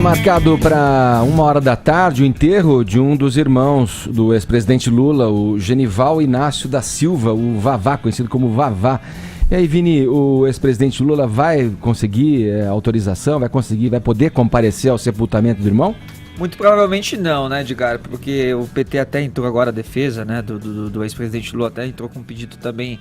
Marcado para 1h da tarde o enterro de um dos irmãos do ex-presidente Lula, o Genival Inácio da Silva, o Vavá, conhecido como Vavá. E aí, Vini, o ex-presidente Lula vai conseguir autorização, vai poder comparecer ao sepultamento do irmão? Muito provavelmente não, né, Edgar? Porque o PT até entrou agora, a defesa, né, do ex-presidente Lula até entrou com um pedido também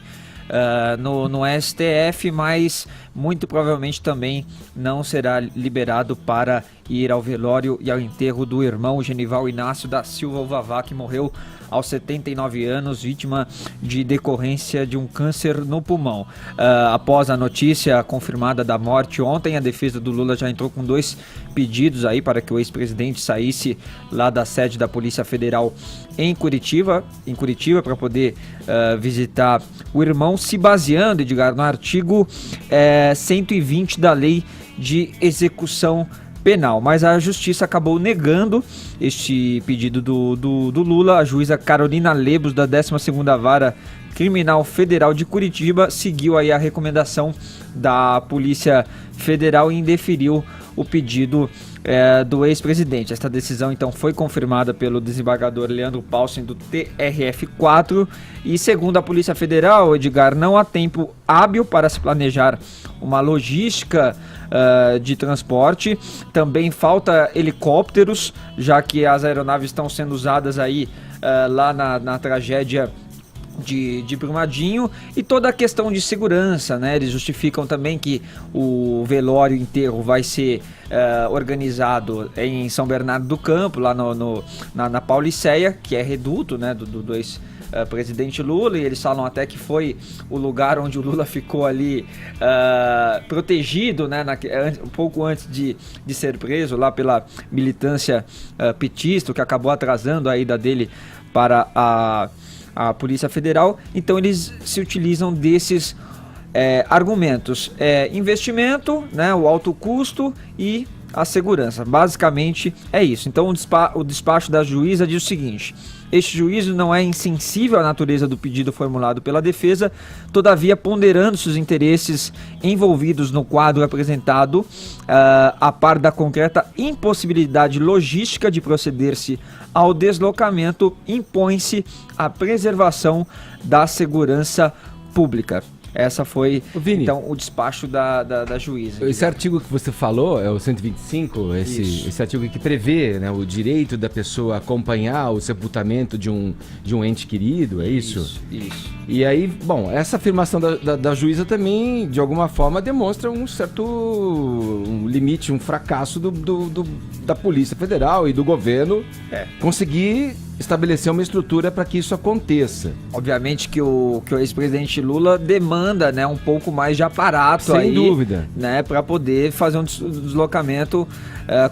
no STF, mas muito provavelmente também não será liberado para ir ao velório e ao enterro do irmão Genival Inácio da Silva, o Vavá, que morreu aos 79 anos, vítima de decorrência de um câncer no pulmão. Após a notícia confirmada da morte ontem, a defesa do Lula já entrou com 2 pedidos aí para que o ex-presidente saísse lá da sede da Polícia Federal em Curitiba para poder visitar o irmão, se baseando, Edgar, no artigo 120 da Lei de Execução Penal, mas a Justiça acabou negando este pedido do Lula. A juíza Carolina Lebos, da 12ª Vara Criminal Federal de Curitiba, seguiu aí a recomendação da Polícia Federal e indeferiu o pedido do ex-presidente. Esta decisão então foi confirmada pelo desembargador Leandro Paulsen do TRF4 e, segundo a Polícia Federal, Edgar, não há tempo hábil para se planejar uma logística de transporte. Também falta helicópteros, já que as aeronaves estão sendo usadas aí lá na tragédia de Brumadinho, e toda a questão de segurança, né? Eles justificam também que o velório enterro vai ser organizado em São Bernardo do Campo, lá na Pauliceia, que é reduto, né, do ex-presidente Lula, e eles falam até que foi o lugar onde o Lula ficou ali protegido, né, um pouco antes de ser preso lá pela militância petista, que acabou atrasando a ida dele para a Polícia Federal. Então eles se utilizam desses argumentos: investimento, né, o alto custo e a segurança. Basicamente é isso. Então o despacho da juíza diz o seguinte: este juízo não é insensível à natureza do pedido formulado pela defesa, todavia, ponderando-se os interesses envolvidos no quadro apresentado, a par da concreta impossibilidade logística de proceder-se ao deslocamento, impõe-se a preservação da segurança pública. Essa foi, Vini, então, o despacho da juíza. Esse artigo que você falou, é o 125, esse artigo que prevê, né, o direito da pessoa acompanhar o sepultamento de um ente querido, é isso? Isso. E aí, bom, essa afirmação da juíza também, de alguma forma, demonstra um certo limite, um fracasso da Polícia Federal e do governo conseguir estabelecer uma estrutura para que isso aconteça. Obviamente que o ex-presidente Lula demanda, né, um pouco mais de aparato, sem dúvida, né, para poder fazer um deslocamento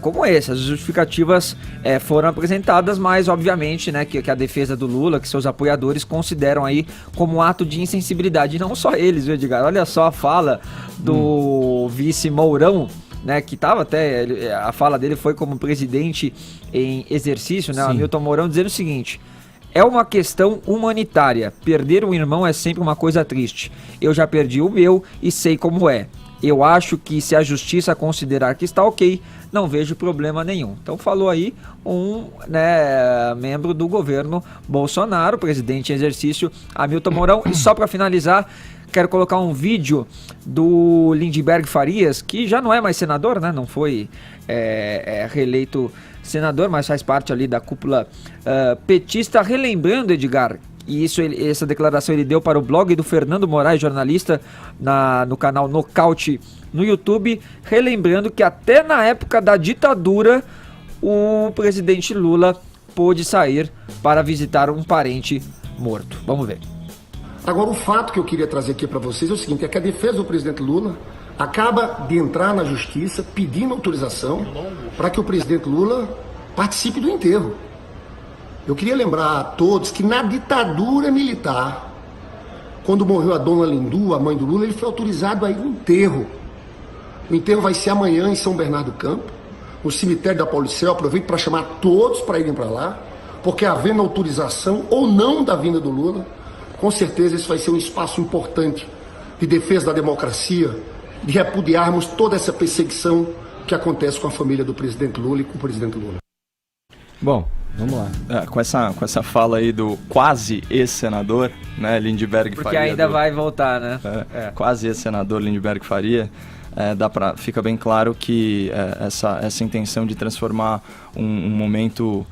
como esse. As justificativas foram apresentadas, mas obviamente, né, que a defesa do Lula, que seus apoiadores consideram aí como um ato de insensibilidade. E não só eles, viu, Edgar? Olha só a fala do vice Mourão, né, que estava até, a fala dele foi como presidente em exercício, né, Hamilton Mourão, dizendo o seguinte: é uma questão humanitária, perder um irmão é sempre uma coisa triste, eu já perdi o meu e sei como é, eu acho que se a justiça considerar que está ok, não vejo problema nenhum. Então falou aí um membro do governo Bolsonaro, presidente em exercício, Hamilton Mourão. E só para finalizar, quero colocar um vídeo do Lindbergh Farias, que já não é mais senador, né? Não foi reeleito senador, mas faz parte ali da cúpula petista, relembrando, Edgar, e essa declaração ele deu para o blog do Fernando Moraes, jornalista, no canal Nocaute no YouTube, relembrando que até na época da ditadura o presidente Lula pôde sair para visitar um parente morto. Vamos ver. Agora, o fato que eu queria trazer aqui para vocês é o seguinte: é que a defesa do presidente Lula acaba de entrar na justiça pedindo autorização para que o presidente Lula participe do enterro. Eu queria lembrar a todos que na ditadura militar, quando morreu a dona Lindu, a mãe do Lula, ele foi autorizado a ir no enterro. O enterro vai ser amanhã em São Bernardo do Campo, no cemitério da Pauliceia. Eu aproveito para chamar todos para irem para lá, porque havendo autorização ou não da vinda do Lula, com certeza esse vai ser um espaço importante de defesa da democracia, de repudiarmos toda essa perseguição que acontece com a família do presidente Lula e com o presidente Lula. Bom, vamos lá. Com essa fala aí do quase ex-senador, né, Lindbergh Porque Faria. ainda vai voltar, né? Quase ex-senador Lindbergh Faria. Fica bem claro que essa intenção de transformar um momento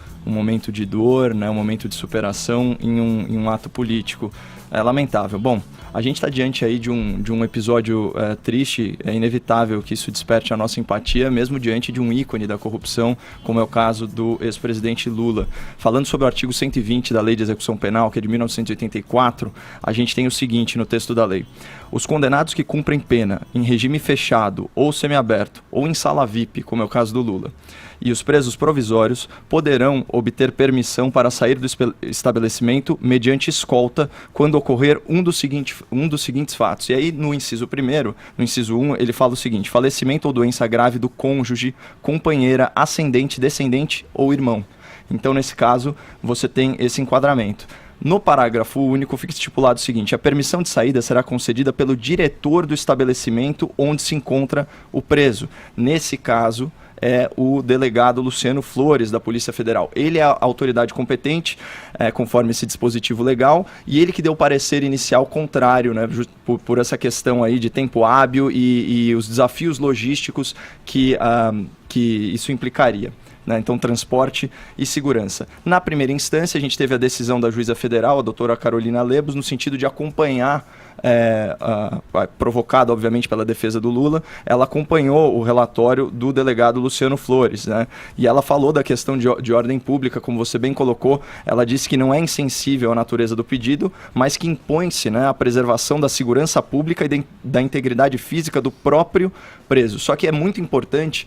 de dor, né, um momento de superação em um ato político é lamentável. Bom, a gente está diante aí de um episódio triste. É inevitável que isso desperte a nossa empatia, mesmo diante de um ícone da corrupção, como é o caso do ex-presidente Lula. Falando sobre o artigo 120 da Lei de Execução Penal, que é de 1984, a gente tem o seguinte no texto da lei: os condenados que cumprem pena em regime fechado ou semiaberto ou em sala VIP, como é o caso do Lula, e os presos provisórios poderão obter permissão para sair do estabelecimento mediante escolta quando ocorrer um dos seguintes fatos. E aí, no inciso 1º, no inciso 1, ele fala o seguinte: falecimento ou doença grave do cônjuge, companheira, ascendente, descendente ou irmão. Então, nesse caso, você tem esse enquadramento. No parágrafo único fica estipulado o seguinte: a permissão de saída será concedida pelo diretor do estabelecimento onde se encontra o preso. Nesse caso, é o delegado Luciano Flores, da Polícia Federal. Ele é a autoridade competente, conforme esse dispositivo legal, e ele que deu o parecer inicial contrário, né, por essa questão aí de tempo hábil e os desafios logísticos que isso implicaria. Então, transporte e segurança. Na primeira instância, a gente teve a decisão da juíza federal, a doutora Carolina Lebos, no sentido de acompanhar, provocada, obviamente, pela defesa do Lula, ela acompanhou o relatório do delegado Luciano Flores, né? E ela falou da questão de ordem pública, como você bem colocou. Ela disse que não é insensível à natureza do pedido, mas que impõe-se, né, a preservação da segurança pública e da integridade física do próprio preso. Só que é muito importante,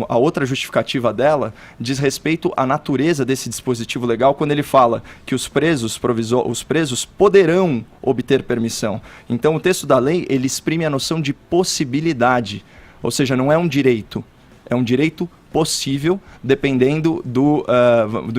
a outra justificativa dela diz respeito à natureza desse dispositivo legal, quando ele fala que os presos poderão obter permissão. Então, o texto da lei, ele exprime a noção de possibilidade, ou seja, não é um direito, é um direito possível, dependendo do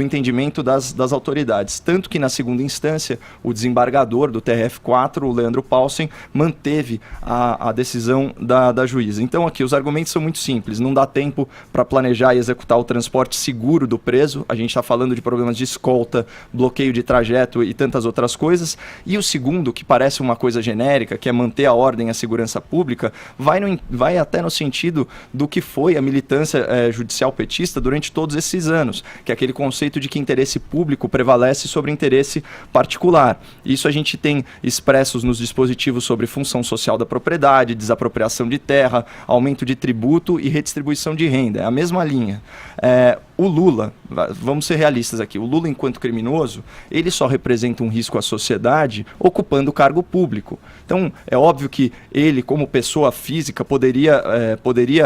entendimento das autoridades. Tanto que, na segunda instância, o desembargador do TRF4, o Leandro Paulsen, manteve a decisão da juíza. Então, aqui, os argumentos são muito simples. Não dá tempo para planejar e executar o transporte seguro do preso. A gente está falando de problemas de escolta, bloqueio de trajeto e tantas outras coisas. E o segundo, que parece uma coisa genérica, que é manter a ordem e a segurança pública, vai até no sentido do que foi a militância judicial petista durante todos esses anos, que é aquele conceito de que interesse público prevalece sobre interesse particular. Isso a gente tem expressos nos dispositivos sobre função social da propriedade, desapropriação de terra, aumento de tributo e redistribuição de renda. É a mesma linha. O Lula, vamos ser realistas aqui, o Lula, enquanto criminoso, ele só representa um risco à sociedade ocupando cargo público. Então, é óbvio que ele, como pessoa física, poderia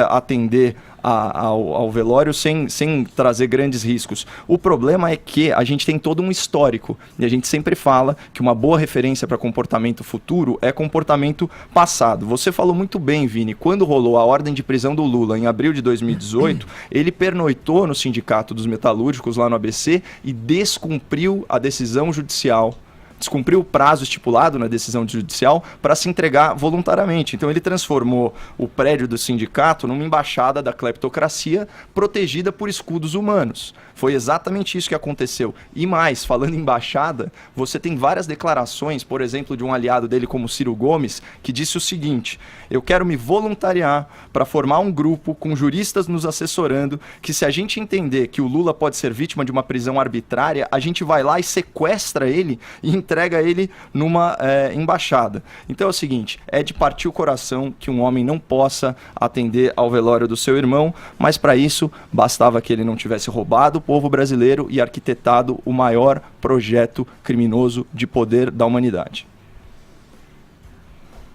atender ao velório sem trazer grandes riscos. O problema é que a gente tem todo um histórico, e a gente sempre fala que uma boa referência para comportamento futuro é comportamento passado. Você falou muito bem, Vini, quando rolou a ordem de prisão do Lula em abril de 2018, ele pernoitou no Sindicato dos Metalúrgicos lá no ABC e descumpriu a decisão judicial. Descumpriu o prazo estipulado na decisão judicial para se entregar voluntariamente. Então ele transformou o prédio do sindicato numa embaixada da cleptocracia protegida por escudos humanos. Foi exatamente isso que aconteceu. E mais, falando em embaixada, você tem várias declarações, por exemplo, de um aliado dele como Ciro Gomes, que disse o seguinte: eu quero me voluntariar para formar um grupo com juristas nos assessorando, que se a gente entender que o Lula pode ser vítima de uma prisão arbitrária, a gente vai lá e sequestra ele e entrega ele numa embaixada. Então é o seguinte, é de partir o coração que um homem não possa atender ao velório do seu irmão, mas para isso bastava que ele não tivesse roubado o povo brasileiro e arquitetado o maior projeto criminoso de poder da humanidade.